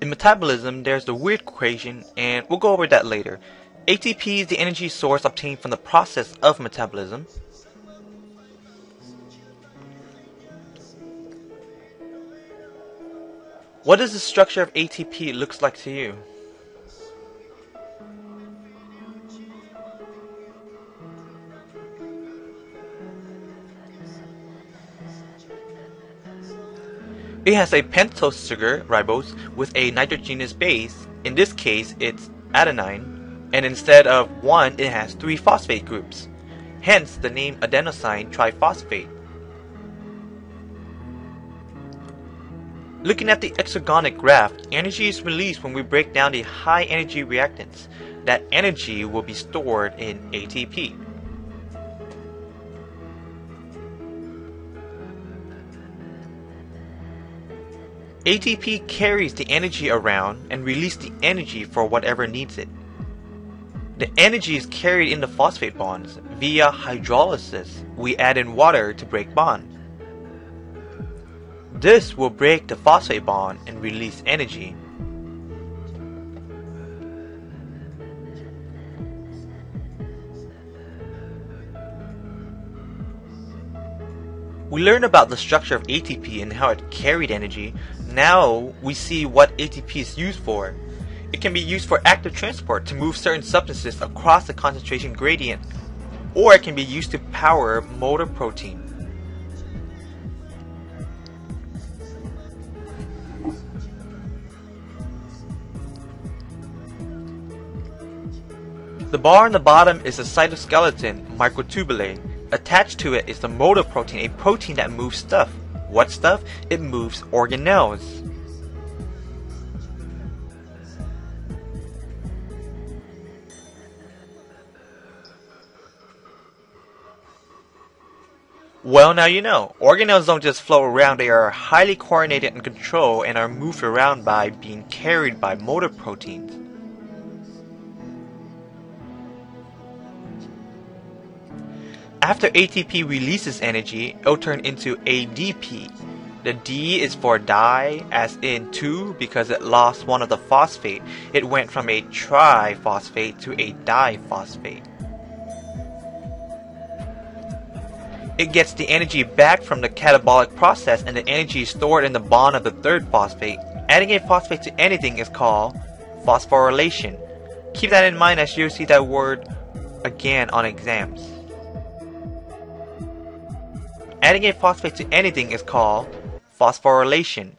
In metabolism, there's the weird equation, and we'll go over that later. ATP is the energy source obtained from the process of metabolism. What does the structure of ATP looks like to you? It has a pentose sugar, ribose, with a nitrogenous base. In this case, it's adenine, and instead of one, it has 3 phosphate groups. Hence, the name adenosine triphosphate. Looking at the exergonic graph, energy is released when we break down the high energy reactants. That energy will be stored in ATP. ATP carries the energy around and releases the energy for whatever needs it. The energy is carried in the phosphate bonds. Via hydrolysis, we add in water to break bond. This will break the phosphate bond and release energy. We learned about the structure of ATP and how it carried energy. Now we see what ATP is used for. It can be used for active transport to move certain substances across the concentration gradient, or it can be used to power motor protein. The bar on the bottom is the cytoskeleton microtubule. Attached to it is the motor protein, a protein that moves stuff. What stuff? It moves organelles. Well, now you know. Organelles don't just float around, they are highly coordinated and controlled and are moved around by being carried by motor proteins. After ATP releases energy, it will turn into ADP. The D is for di, as in 2, because it lost one of the phosphate. It went from a triphosphate to a diphosphate. It gets the energy back from the catabolic process, and the energy is stored in the bond of the third phosphate. Adding a phosphate to anything is called phosphorylation. Keep that in mind as you'll see that word again on exams. Adding a phosphate to anything is called phosphorylation.